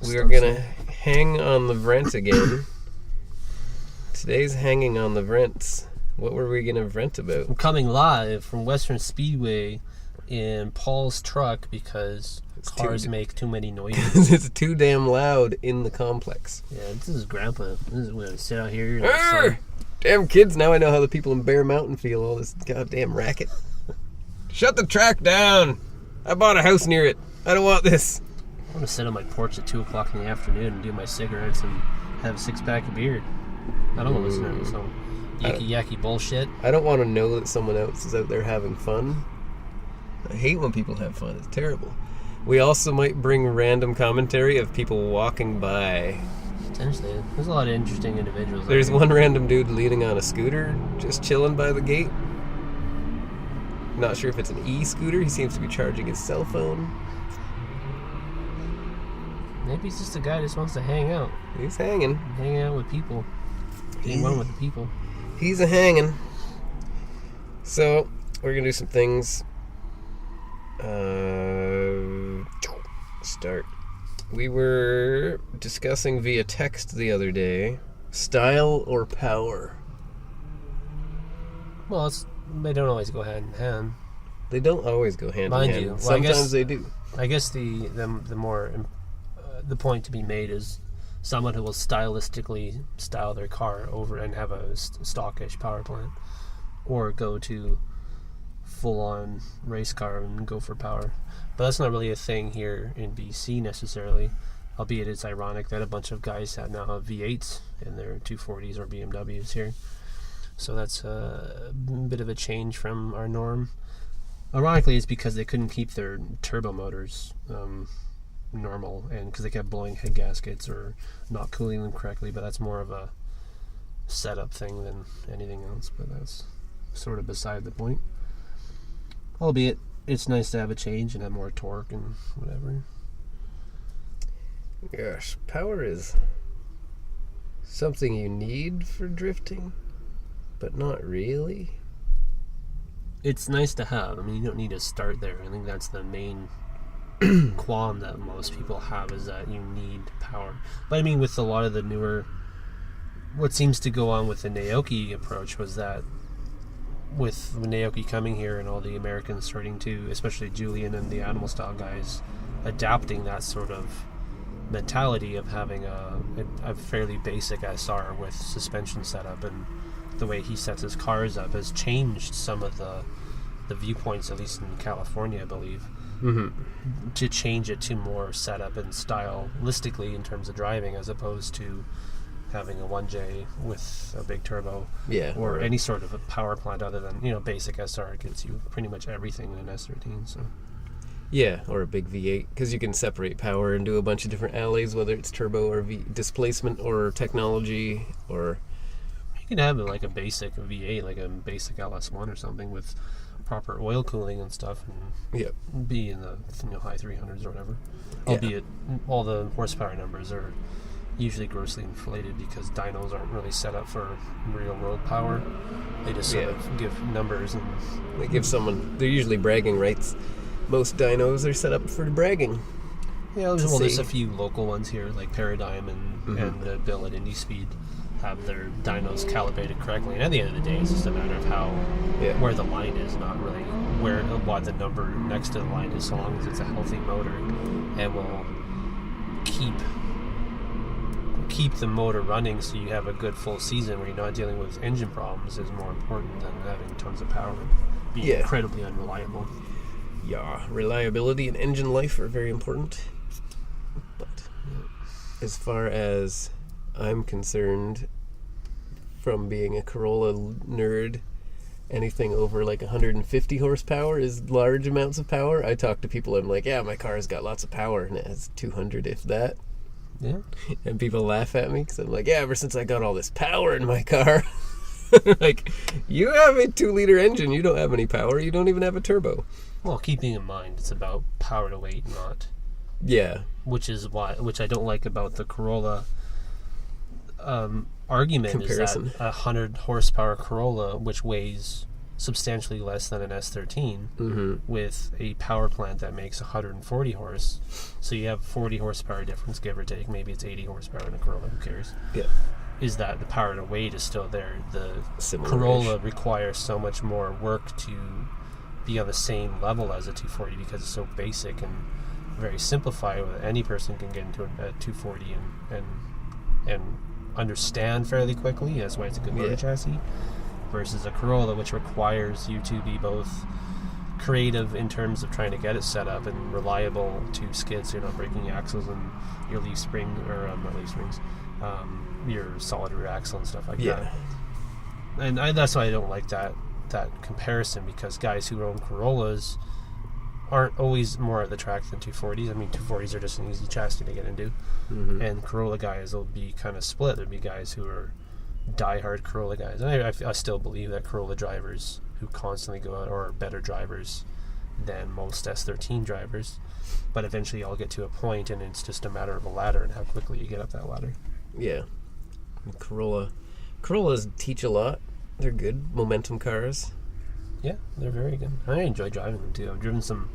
We are going to hang on the Vrand again. Today's hanging on the Vrents. What were we going to Vrent about? I'm coming live from Western Speedway in Paul's truck because cars make too many noises. It's too damn loud in the complex. Yeah, this is Grandpa. We're going to sit out here. Damn kids, now I know how the people in Bear Mountain feel, all this goddamn racket. Shut the track down! I bought a house near it. I don't want this. I'm going to sit on my porch at 2 o'clock in the afternoon and do my cigarettes and have a 6-pack of beer. I don't want to listen to some yucky bullshit. I don't want to know that someone else is out there having fun. I hate when people have fun. It's terrible. We also might bring random commentary of people walking by. Potentially. There's a lot of interesting individuals. There's one random dude leaning on a scooter, just chilling by the gate. Not sure if it's an e-scooter. He seems to be charging his cell phone. Maybe he's just a guy that just wants to hang out. He's hanging. Hanging out with people. Getting one with the people. He's a hanging. So, we're going to do some things. Start. We were discussing via text the other day, style or power. Well, they don't always go hand in hand. They don't always go hand in hand. Well, sometimes they do. I guess the point to be made is someone who will stylistically style their car over and have a stockish power plant, or go to full-on race car and go for power. But that's not really a thing here in BC necessarily, albeit it's ironic that a bunch of guys now have V8s in their 240s or BMWs here. So that's a bit of a change from our norm. Ironically, it's because they couldn't keep their turbo motors normal, and because they kept blowing head gaskets or not cooling them correctly, but that's more of a setup thing than anything else. But that's sort of beside the point. Albeit, it's nice to have a change and have more torque and whatever. Gosh, power is something you need for drifting, but not really. It's nice to have. I mean, you don't need to start there. I think that's the main qualm that most people have, is that you need power. But I mean, with a lot of the newer, what seems to go on with the Naoki approach was that with Naoki coming here and all the Americans starting to, especially Julian and the Animal Style guys, adapting that sort of mentality of having a fairly basic SR with suspension setup, and the way he sets his cars up has changed some of the viewpoints, at least in California, I believe, to change it to more setup and stylistically in terms of driving, as opposed to having a 1J with a big turbo, or any sort of a power plant other than, basic SR. It gives you pretty much everything in an S13. So yeah, or a big V8, because you can separate power and do a bunch of different alleys, whether it's turbo or displacement or technology, or you can have like a basic V8, like a basic LS1 or something with proper oil cooling and stuff, and be in the high 300s or whatever. Albeit all the horsepower numbers are usually grossly inflated because dynos aren't really set up for real world power. They just sort of give numbers, and they give someone, they're usually bragging rights. Most dynos are set up for bragging. Yeah, there's a few local ones here, like Paradigm and the Bill at Indy Speed have their dynos calibrated correctly. And at the end of the day, it's just a matter of where the line is, not really what the number next to the line is, so long as it's a healthy motor and will keep the motor running, so you have a good full season where you're not dealing with engine problems, is more important than having tons of power and being incredibly unreliable. Yeah, reliability and engine life are very important. But as far as I'm concerned, from being a Corolla nerd, anything over like 150 horsepower is large amounts of power. I talk to people, I'm like, yeah, my car's got lots of power, and it has 200 if that. Yeah. And people laugh at me because I'm like, yeah, ever since I got all this power in my car. Like, you have a 2-liter engine, you don't have any power, you don't even have a turbo. Well, keeping in mind it's about power to weight, not which I don't like about the Corolla argument comparison. Is that a 100 horsepower Corolla, which weighs substantially less than an S13 with a power plant that makes 140 horse. So you have 40 horsepower difference, give or take. Maybe it's 80 horsepower in a Corolla, who cares? Yeah. Is that the power to weight is still there. The Similar Corolla range. requires so much more work to be on the same level as a 240 because it's so basic and very simplified. Any person can get into a 240 and understand fairly quickly. That's why it's a good motor chassis. Versus a Corolla, which requires you to be both creative in terms of trying to get it set up and reliable to skid, so you're not breaking axles and your leaf spring, or not leaf springs, your solid rear axle and stuff like that. And that's why I don't like that comparison, because guys who own Corollas aren't always more at the track than 240s. I mean, 240s are just an easy chassis to get into, and Corolla guys will be kind of split. There'll be guys who are die-hard Corolla guys. And I still believe that Corolla drivers who constantly go out are better drivers than most S13 drivers, but eventually I'll get to a point and it's just a matter of a ladder and how quickly you get up that ladder. Yeah. Corollas teach a lot. They're good momentum cars. Yeah, they're very good. I enjoy driving them too. I've driven some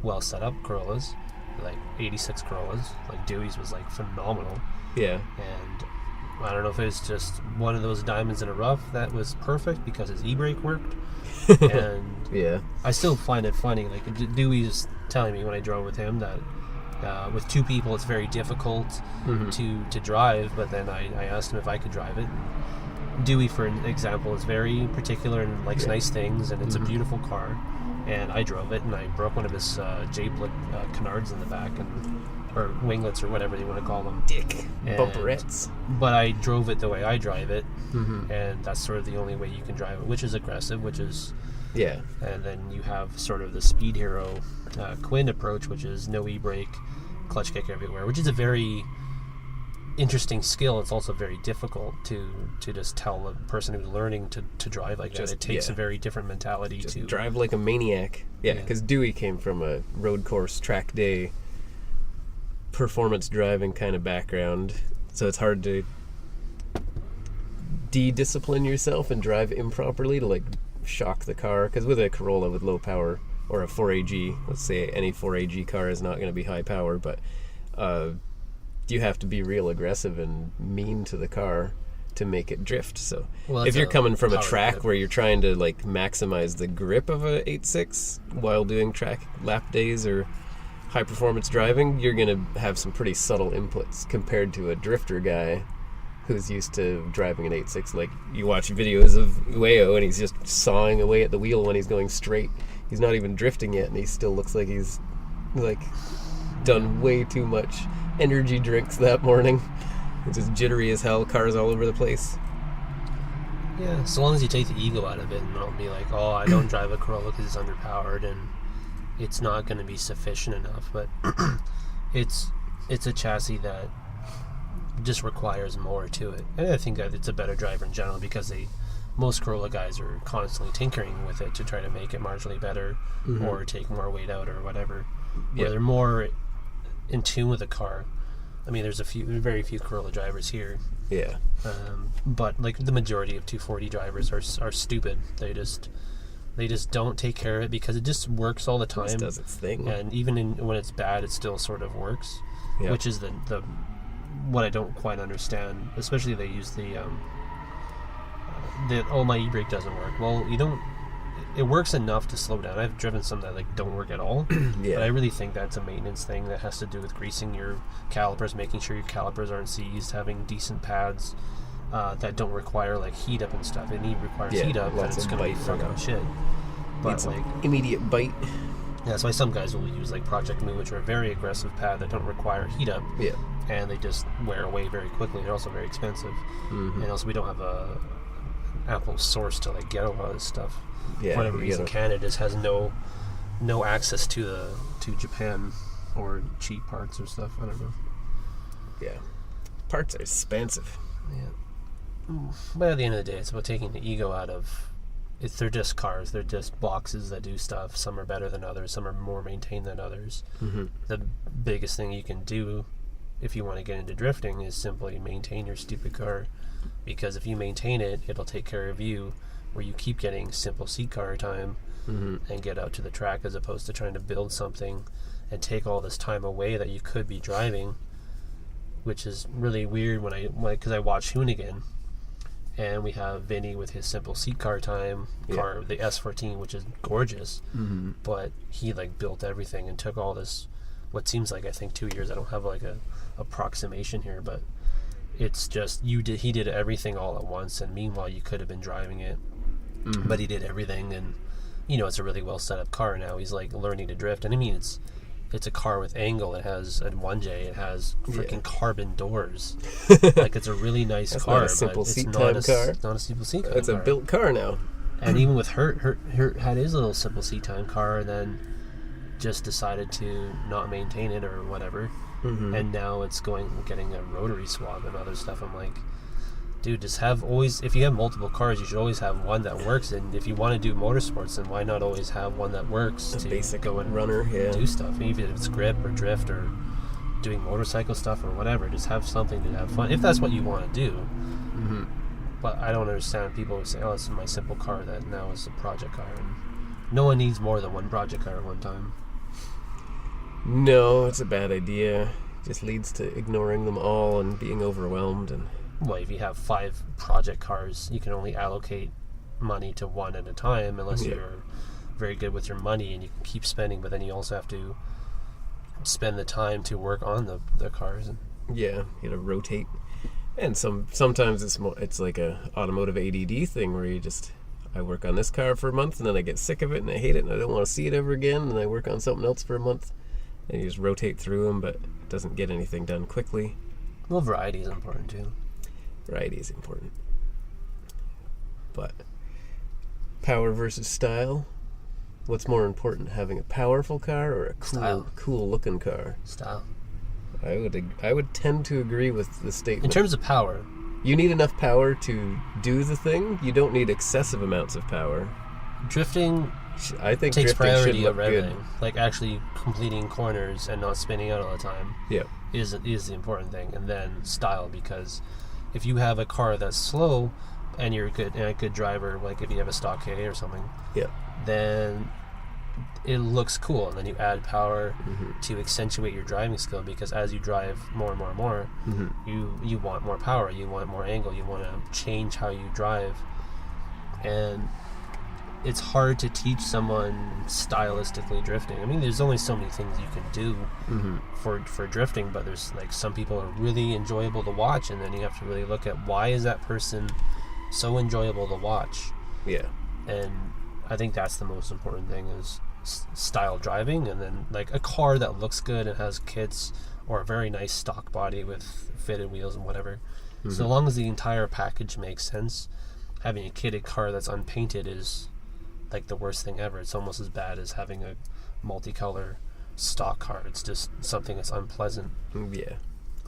well set up Corollas, like 86 Corollas. Like Dewey's was like phenomenal. Yeah. And I don't know if it's just one of those diamonds in a rough that was perfect because his e-brake worked. And yeah. I still find it funny. Like Dewey's telling me when I drove with him that with two people it's very difficult to drive, but then I asked him if I could drive it. And Dewey, for example, is very particular and likes nice things, and it's a beautiful car. And I drove it, and I broke one of his J-Blick canards in the back, or winglets, or whatever you want to call them. Dick. Bumperettes. But I drove it the way I drive it, and that's sort of the only way you can drive it, which is aggressive, which is... Yeah. And then you have sort of the Speed Hero Quinn approach, which is no e-brake, clutch kick everywhere, which is a very interesting skill. It's also very difficult to just tell a person who's learning to drive like that. It takes a very different mentality just to drive like a maniac. Yeah, because Dewey came from a road course, track day, performance driving kind of background, so it's hard to de-discipline yourself and drive improperly to like shock the car, because with a Corolla with low power, or a 4AG, let's say any 4AG car is not going to be high power, but you have to be real aggressive and mean to the car to make it drift. So if you're coming from a track where you're trying to like maximize the grip of a 8.6 while doing track lap days or high performance driving, you're going to have some pretty subtle inputs compared to a drifter guy who's used to driving an 8.6. Like, you watch videos of Ueo and he's just sawing away at the wheel when he's going straight. He's not even drifting yet, and he still looks like he's like done way too much energy drinks that morning. It's just jittery as hell, cars all over the place. Yeah, so long as you take the ego out of it and don't be like, oh, I don't drive a Corolla because it's underpowered and it's not going to be sufficient enough. But it's a chassis that just requires more to it. And I think that it's a better driver in general because most Corolla guys are constantly tinkering with it to try to make it marginally better or take more weight out or whatever. Where they're more in tune with the car. I mean, there's very few Corolla drivers here. Yeah. But like the majority of 240 drivers are stupid. They just don't take care of it because it just works all the time. It just does its thing. And even when it's bad, it still sort of works. Yeah. Which is the what I don't quite understand. Especially they use the my e-brake doesn't work. Well, it works enough to slow down. I've driven some that like don't work at all. Yeah. But I really think that's a maintenance thing that has to do with greasing your calipers, making sure your calipers aren't seized, having decent pads that don't require like heat up and stuff. It requires heat up, but it's gonna be fucking shit. But like immediate bite. Yeah, that's why some guys will use like Project Move, which are a very aggressive pad that don't require heat up. Yeah. And they just wear away very quickly. They're also very expensive. And also we don't have an Apple source to like get a lot of this stuff. Yeah, for whatever reason, Canada just has no access to Japan or cheap parts or stuff. I don't know. Yeah, parts are expensive. Yeah, but at the end of the day, it's about taking the ego out of. They're just cars. They're just boxes that do stuff. Some are better than others. Some are more maintained than others. The biggest thing you can do if you want to get into drifting is simply maintain your stupid car, because if you maintain it, it'll take care of you where you keep getting simple seat car time and get out to the track, as opposed to trying to build something and take all this time away that you could be driving, which is really weird because I watch Hoonigan, and we have Vinny with his simple seat car time car, the S14, which is gorgeous, but he like built everything and took all this, what seems like I think 2 years. I don't have like a approximation here, but it's just he did everything all at once, and meanwhile you could have been driving it, but he did everything, and it's a really well set up car now. He's like learning to drift, and I mean it's a car with angle. It has a 1J. It has freaking carbon doors. Like, it's a really nice car. Not a simple seat not time car. It's not a simple seat time It's car. a built car now. And even with Hurt had his little simple seat time car, and then just decided to not maintain it or whatever. And now it's getting a rotary swap and other stuff. I'm like, dude, just if you have multiple cars, you should always have one that works. And if you want to do motorsports, then why not always have one that works to basic go and runner, do stuff, even if it's grip or drift or doing motorcycle stuff or whatever. Just have something to have fun, if that's what you want to do. But I don't understand people who say, oh, this is my simple car that now is a project car. And no one needs more than one project car at one time. No, it's a bad idea. It just leads to ignoring them all and being overwhelmed. And well, if you have 5 project cars, you can only allocate money to one at a time, unless you're very good with your money and you can keep spending, but then you also have to spend the time to work on the cars. You gotta rotate. And sometimes it's like a automotive ADD thing where I work on this car for a month and then I get sick of it and I hate it and I don't want to see it ever again, and I work on something else for a month, and you just rotate through them, but it doesn't get anything done quickly. Well, variety is important too. Variety is important. But power versus style, what's more important, having a powerful car or a cool looking car? Style. I would tend to agree with the statement. In terms of power, you need enough power to do the thing. You don't need excessive amounts of power. Drifting, I think, takes drifting priority should look over everything. good. Like actually completing corners and not spinning out all the time. Yeah. Is the important thing, and then style, because if you have a car that's slow and you're a good driver, like if you have a stock K or something, then it looks cool, and then you add power to accentuate your driving skill, because as you drive more and more and more, you want more power, you want more angle, you want to change how you drive. And it's hard to teach someone stylistically drifting. I mean, there's only so many things you can do for drifting, but there's like some people are really enjoyable to watch, and then you have to really look at why is that person so enjoyable to watch. Yeah. And I think that's the most important thing, is style driving, and then like a car that looks good and has kits or a very nice stock body with fitted wheels and whatever. So long as the entire package makes sense, having a kitted car that's unpainted is like the worst thing ever. It's almost as bad as having a multicolor stock car. It's just something that's unpleasant. Yeah.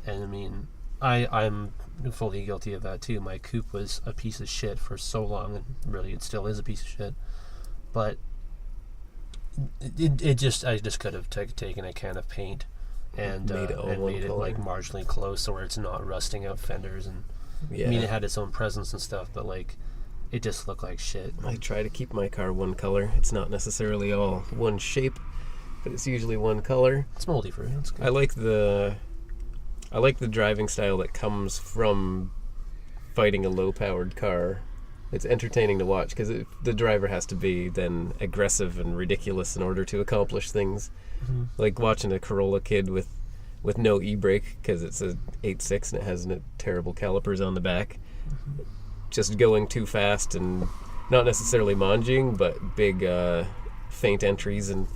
And I mean, I'm fully guilty of that too. My coupe was a piece of shit for so long, and really it still is a piece of shit. But I just could have taken a can of paint and made it like marginally close, so where it's not rusting out fenders. And I mean, it had its own presence and stuff, but like it just looked like shit. I try to keep my car one color. It's not necessarily all one shape, but it's usually one color. It's moldy for you. It's good. I like the driving style that comes from fighting a low-powered car. It's entertaining to watch because the driver has to be then aggressive and ridiculous in order to accomplish things. Like watching a Corolla kid with no e-brake because it's a 8.6 and it has terrible calipers on the back. Just going too fast and not necessarily manging, but big faint entries and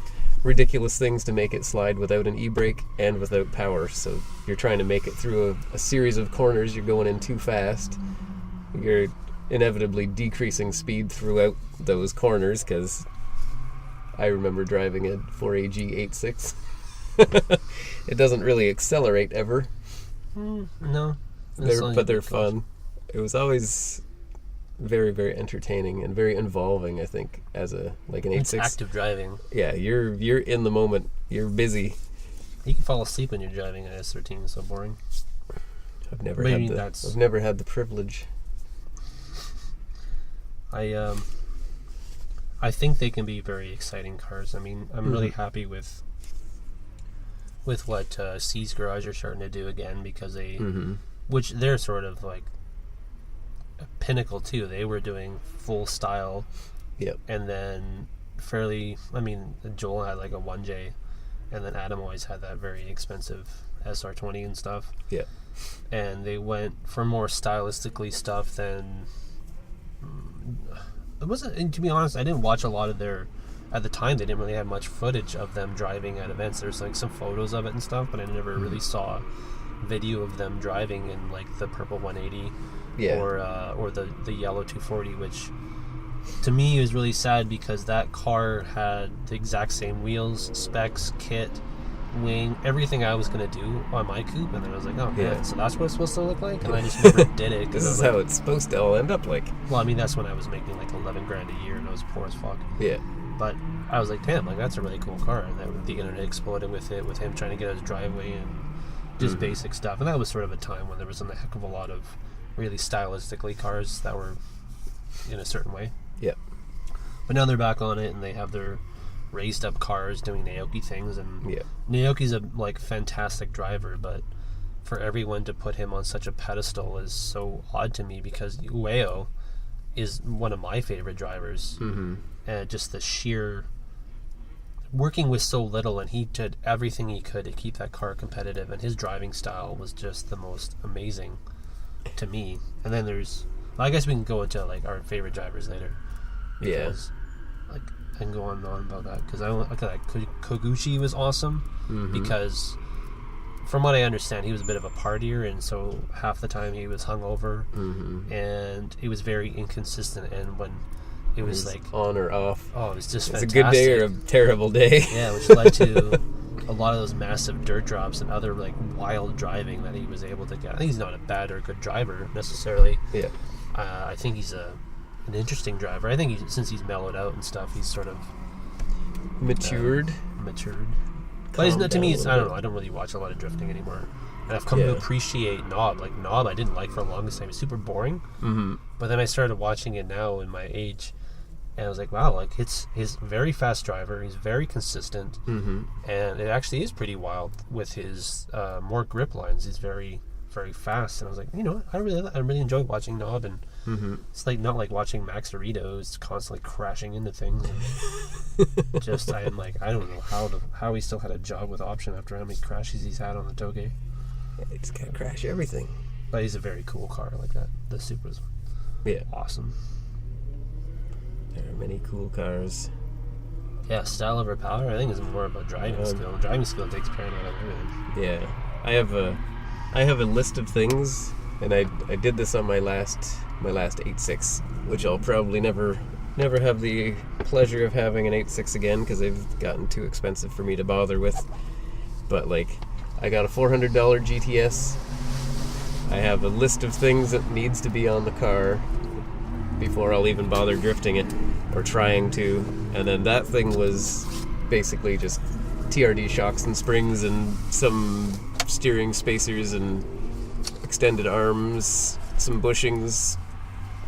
ridiculous things to make it slide without an e-brake and without power. So you're trying to make it through a series of corners. You're going in too fast. You're inevitably decreasing speed throughout those corners, because I remember driving a 4AG 8.6. It doesn't really accelerate ever. No. But they're fun. It was always very, very entertaining and very involving, I think, as an 8.6. It's active driving. Yeah, you're in the moment. You're busy. You can fall asleep when you're driving an S13. It's so boring. I've never had the privilege. I think they can be very exciting cars. I mean, I'm really happy with what C's Garage are starting to do again, because which they're sort of like a pinnacle too. They were doing full style, and then Joel had like a 1J, and then Adam always had that very expensive SR20 and stuff. Yeah. And they went for more stylistically stuff than it wasn't. And to be honest, I didn't watch a lot of their. At the time, they didn't really have much footage of them driving at events. There's like some photos of it and stuff, but I never really saw video of them driving in like the purple 180 or the yellow 240, which to me was really sad, because that car had the exact same wheels, specs, kit, wing, everything I was going to do on my coupe, and then I was like, oh man, so that's what it's supposed to look like, and I just never did it. This is how it's supposed to all end up like. Well, I mean, that's when I was making like 11 grand a year and I was poor as fuck. Yeah. But I was like, damn, like that's a really cool car, and then the internet exploded with it, with him trying to get his driveway and just basic stuff. And that was sort of a time when there wasn't a heck of a lot of really stylistically cars that were in a certain way. Yeah. But now they're back on it, and they have their raised up cars doing Naoki things, and Naoki's a like fantastic driver, but for everyone to put him on such a pedestal is so odd to me, because Ueo is one of my favorite drivers, and just the sheer working with so little, and he did everything he could to keep that car competitive, and his driving style was just the most amazing to me. And then I guess we can go into like our favorite drivers later, because like I can go on and on about that, because I like Koguchi was awesome, because from what I understand, he was a bit of a partier, and so half the time he was hungover, and he was very inconsistent, and when it was like on or off, it was just it's fantastic. a good day or a terrible day. Yeah, which led to a lot of those massive dirt drops and other like wild driving that he was able to get. I think he's not a bad or good driver necessarily. Yeah. I think he's an interesting driver. I think since he's mellowed out and stuff, he's sort of matured. But he's not, to me, I don't know. I don't really watch a lot of drifting anymore, and I've come to appreciate Knob. Like Knob, I didn't like for the longest time. It's super boring. But then I started watching it now in my age, and I was like, wow, like he's a very fast driver. He's very consistent, and it actually is pretty wild with his more grip lines. He's very, very fast, and I was like, you know what? I really enjoy watching Knob, and it's like not like watching Max Doritos constantly crashing into things. And just I don't know how he still had a job with Option after how many crashes he's had on the Toge. Yeah, he just can't crash everything. But he's a very cool car like that. The Supra's awesome. There are many cool cars. Yeah, style over power, I think, is more about driving skill. Driving skill takes paramount of everything. Yeah. I have a list of things, and I did this on my last 8.6, which I'll probably never have the pleasure of having an 8.6 again, because they've gotten too expensive for me to bother with. But like, I got a $400 GTS. I have a list of things that needs to be on the car before I'll even bother drifting it or trying to. And then that thing was basically just TRD shocks and springs and some steering spacers and extended arms, some bushings,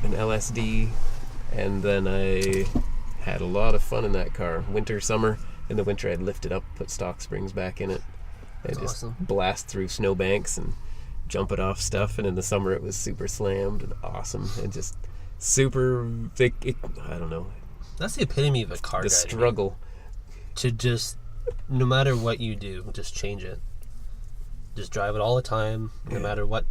an LSD, and then I had a lot of fun in that car. Winter, summer. In the winter I'd lift it up, put stock springs back in it, and just blast through snowbanks and jump it off stuff. And in the summer it was super slammed and awesome and just super thick. I don't know. That's the epitome of a car guy. The struggle. To just, no matter what you do, just change it. Just drive it all the time, no matter what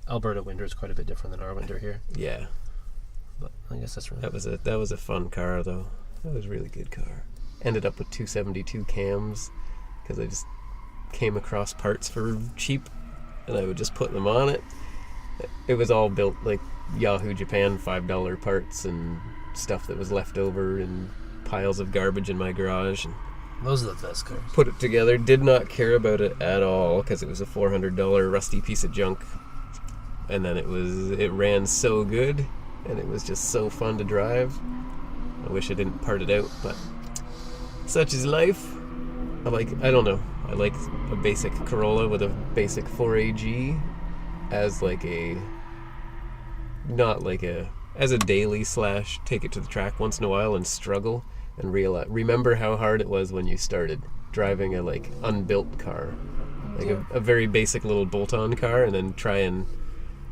Alberta winter is quite a bit different than our winter here. Yeah. But I guess that's right. That was a fun car, though. That was a really good car. Ended up with 272 cams because I just came across parts for cheap, and I would just put them on it. It was all built like Yahoo Japan $5 parts and stuff that was left over and piles of garbage in my garage. And those are the best cars. Put it together. Did not care about it at all because it was a $400 rusty piece of junk. And then it ran so good, and it was just so fun to drive. I wish I didn't part it out, but such is life. I like a basic Corolla with a basic 4AG as like not like a as a daily / take it to the track once in a while and struggle and remember how hard it was when you started driving a like unbuilt car, like a very basic little bolt-on car, and then try and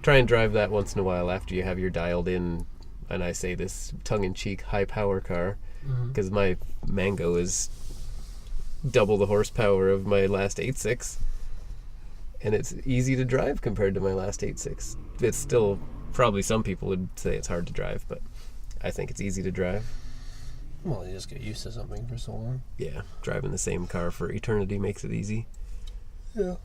drive that once in a while after you have your dialed in, and I say this tongue-in-cheek, high power car, because my Mango is double the horsepower of my last 8.6, and it's easy to drive compared to my last 8.6. It's still, probably some people would say it's hard to drive, but I think it's easy to drive. Well, you just get used to something for so long. Yeah, driving the same car for eternity makes it easy. Yeah.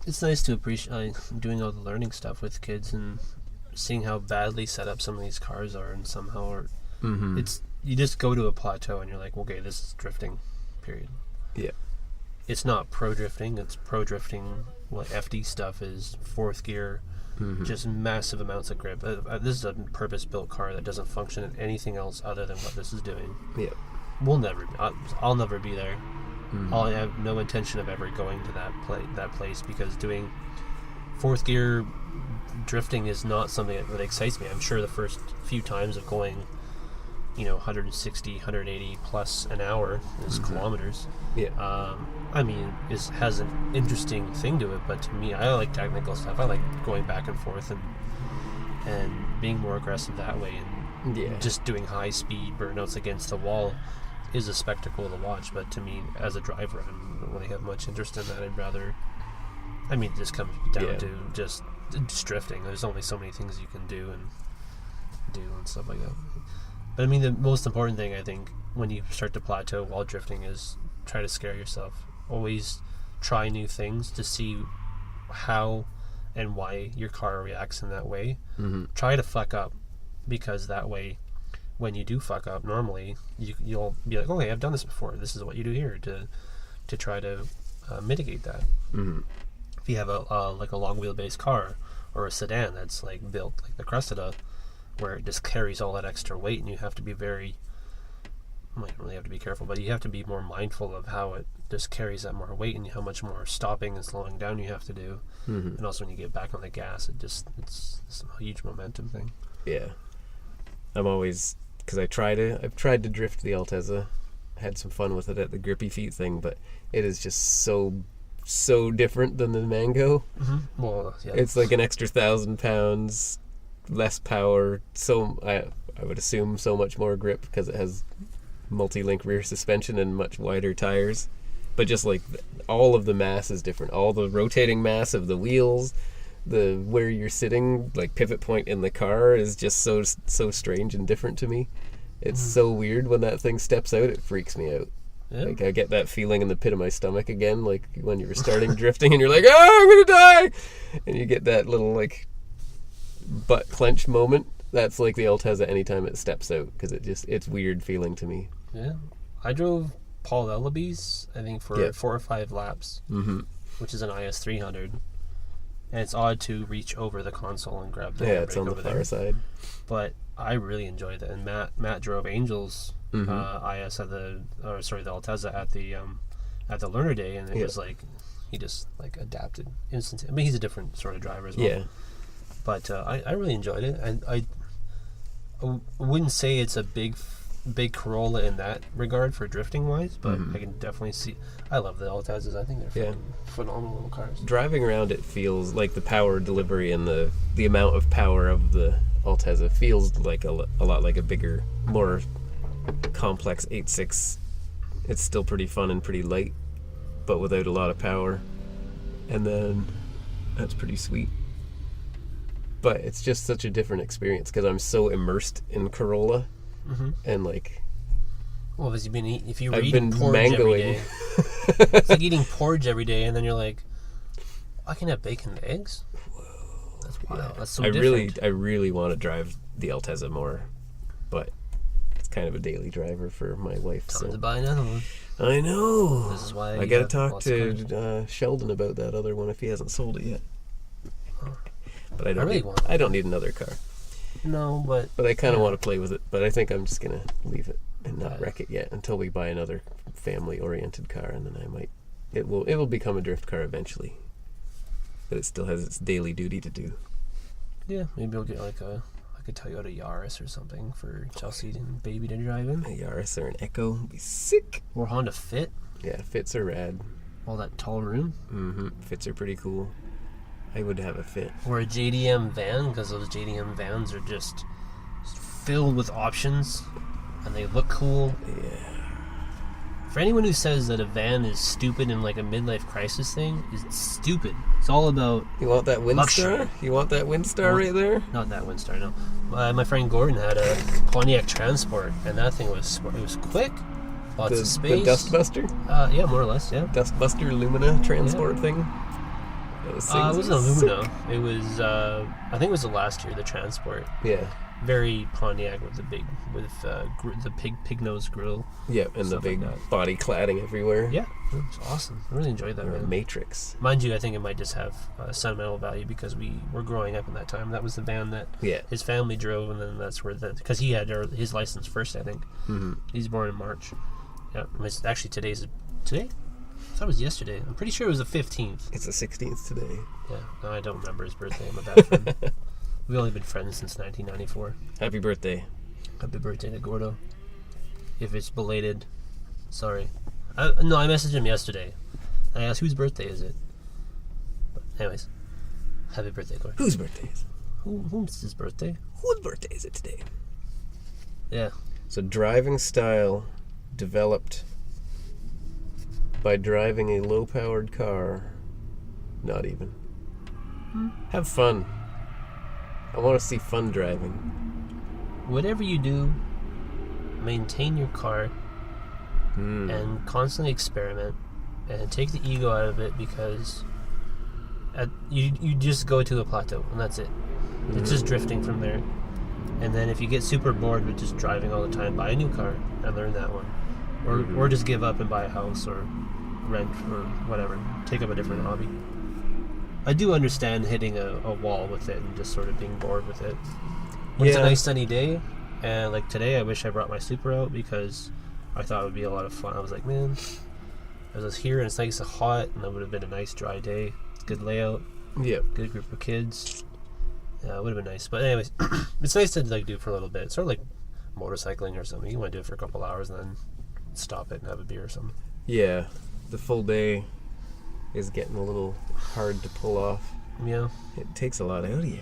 It's nice to appreciate doing all the learning stuff with kids and seeing how badly set up some of these cars are, and somehow it's, you just go to a plateau and you're like, okay, this is drifting, period. Yeah. It's not pro drifting, it's pro drifting. What FD stuff is fourth gear, just massive amounts of grip. This is a purpose-built car that doesn't function in anything else other than what this is doing. Yeah. I'll never be there. I have no intention of ever going to that place, because doing fourth gear drifting is not something that excites me. I'm sure the first few times of going, 160, 180 plus an hour is kilometers. Yeah. I mean, it has an interesting thing to it, but to me, I like technical stuff. I like going back and forth and being more aggressive that way, and just doing high speed burnouts against the wall is a spectacle to watch. But to me, as a driver, I don't really have much interest in that. I'd rather, it just comes down to just drifting. There's only so many things you can do and stuff like that. But the most important thing, I think, when you start to plateau while drifting is try to scare yourself. Always try new things to see how and why your car reacts in that way. Try to fuck up, because that way, when you do fuck up, normally you'll be like, okay, I've done this before. This is what you do here to try to mitigate that. If you have a long wheelbase car or a sedan that's like built like the Cressida, where it just carries all that extra weight, and you have to be very, you don't really have to be careful, but you have to be more mindful of how it just carries that more weight and how much more stopping and slowing down you have to do. And also when you get back on the gas, it's a huge momentum thing. Yeah. I'm always, because I've tried to drift the Altezza, had some fun with it at the grippy feet thing, but it is just so different than the Mango. Well, yeah. It's like an extra 1,000 pounds, less power, so I would assume so much more grip, because it has multi-link rear suspension and much wider tires. But just like all of the mass is different. All the rotating mass of the wheels, where you're sitting, like pivot point in the car, is just so strange and different to me. It's so weird when that thing steps out. It freaks me out. Yeah. Like I get that feeling in the pit of my stomach again, like when you were starting drifting and you're like, I'm gonna die, and you get that little like butt clench moment. That's like the Altezza anytime it steps out, because it's weird feeling to me. Yeah, I drove Paul Ellaby's, I think, for 4 or 5 laps, which is an IS 300, and it's odd to reach over the console and grab the handbrake. It's on the far side. But I really enjoyed it, and Matt drove Angel's IS the Altezza at the learner day, and it was like he just like adapted instantly. He's a different sort of driver as well. Yeah. But I really enjoyed it, and I wouldn't say it's a big Corolla in that regard for drifting wise, but I can definitely see. I love the Altezzas. I think they're phenomenal little cars. Driving around, it feels like the power delivery and the amount of power of the Altezza feels like a lot like a bigger, more complex 8.6. It's still pretty fun and pretty light, but without a lot of power, and then that's pretty sweet. But it's just such a different experience, because I'm so immersed in Corolla. And like, well, if you were eating porridge every day, it's like eating porridge every day, and then you're like, I can have bacon and eggs. Whoa, that's wild. Yeah. That's so different. I really want to drive the Altezza more, but it's kind of a daily driver for my wife. Time to buy another one. I know. This is why I got to talk to Sheldon about that other one if he hasn't sold it yet. But I don't need another car. No, but I kind of want to play with it, but I think I'm just gonna leave it and not wreck it yet until we buy another family-oriented car, and then it will become a drift car eventually. But it still has its daily duty to do. Yeah, maybe I'll get like a I could tell you out a Yaris or something for Chelsea and baby to drive in. A Yaris or an Echo would be sick. Or Honda Fit. Yeah, Fits are rad. All that tall room. Fits are pretty cool. I would have a Fit. Or a JDM van, because those JDM vans are just filled with options, and they look cool. Yeah. For anyone who says that a van is stupid and like a midlife crisis thing, is stupid. It's all about You want that Windstar? luxury. You want that Windstar right there? Not that Windstar, no. My friend Gordon had a Pontiac Transport, and that thing was quick, lots of space. The Dustbuster? Yeah, more or less, yeah. Dustbuster Lumina transport thing? Those things It wasn't a are sick. Lumina. It was, I think it was the last year, the Transport. Yeah. Very Pontiac with the big, the pig nose grill. Yeah, and the Stuff big like that. body cladding everywhere. Yeah, it was awesome. I really enjoyed that Or a van. Matrix. Mind you, I think it might just have sentimental value because we were growing up in that time. That was the van that Yeah. his family drove, and then that's where because he had his license first, I think. Mm-hmm. He's born in March. Yeah, it's actually today? I thought it was yesterday. I'm pretty sure it was the 15th. It's the 16th today. Yeah, no, I don't remember his birthday. I'm a bad friend. We've only been friends since 1994. Happy birthday. Happy birthday to Gordo. If it's belated, sorry. I messaged him yesterday. I asked whose birthday is it. But anyways, happy birthday, Gordo. Whose birthday is it? Whose his birthday? Whose birthday is it today? Yeah. So driving style developed by driving a low-powered car. Not even. Have fun. I want to see fun driving. Whatever you do, maintain your car Mm. and constantly experiment and take the ego out of it because you just go to a plateau and that's it. It's just drifting from there. And then if you get super bored with just driving all the time, buy a new car and learn that one. Or just give up and buy a house or rent or whatever. Take up a different hobby. I do understand hitting a wall with it and just sort of being bored with it. When it's a Yeah. nice sunny day, and like today I wish I brought my Super out because I thought it would be a lot of fun. I was like, man, I was here and it's nice and hot and that would have been a nice dry day. Good layout, Yep. good group of kids. Yeah, it would have been nice. But anyways, it's nice to like do it for a little bit. It's sort of like motorcycling or something. You want to do it for a couple hours and then stop it and have a beer or something. Yeah. The full day is getting a little hard to pull off. Yeah. It takes a lot out of you.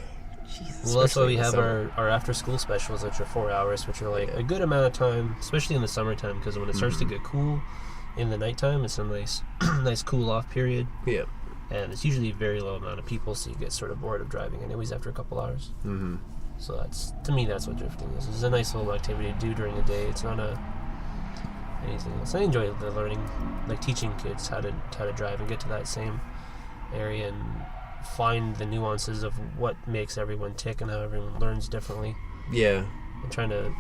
Jesus. Well, that's why especially we in the have summer. our after school specials, which are 4 hours, which are like a good amount of time, especially in the summertime, because when it starts to get cool in the nighttime, it's a nice, nice cool off period, Yeah. and it's usually a very low amount of people, so you get sort of bored of driving anyways after a couple hours. Mm-hmm. So that's, to me, that's what drifting is. It's a nice little activity to do during the day. It's not anything else. I enjoy the learning, like teaching kids how to drive and get to that same area and find the nuances of what makes everyone tick and how everyone learns differently. Yeah. And trying to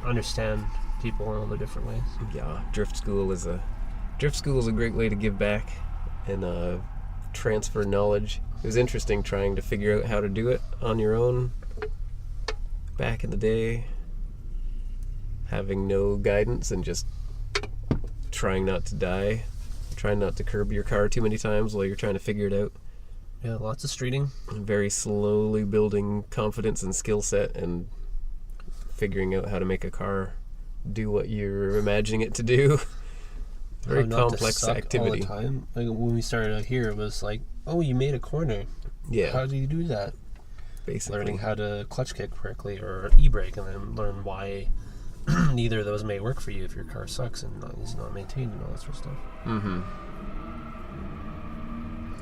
understand people in all the different ways. Yeah. Drift school is a great way to give back and transfer knowledge. It was interesting trying to figure out how to do it on your own back in the day, having no guidance and just trying not to die, trying not to curb your car too many times while you're trying to figure it out. Yeah, lots of streeting. Very slowly building confidence and skill set and figuring out how to make a car do what you're imagining it to do. Very How not to complex suck activity. all the time. Like when we started out here, it was like, oh, you made a corner. Yeah, How do you do that? basically. Learning how to clutch kick correctly or e-brake, and then learn why neither of those may work for you if your car sucks and is not maintained and all that sort of stuff. Mm-hmm.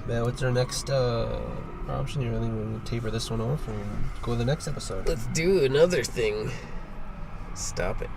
Yeah, what's our next option here? I think we'll taper this one off and go to the next episode. Let's do another thing. Stop it.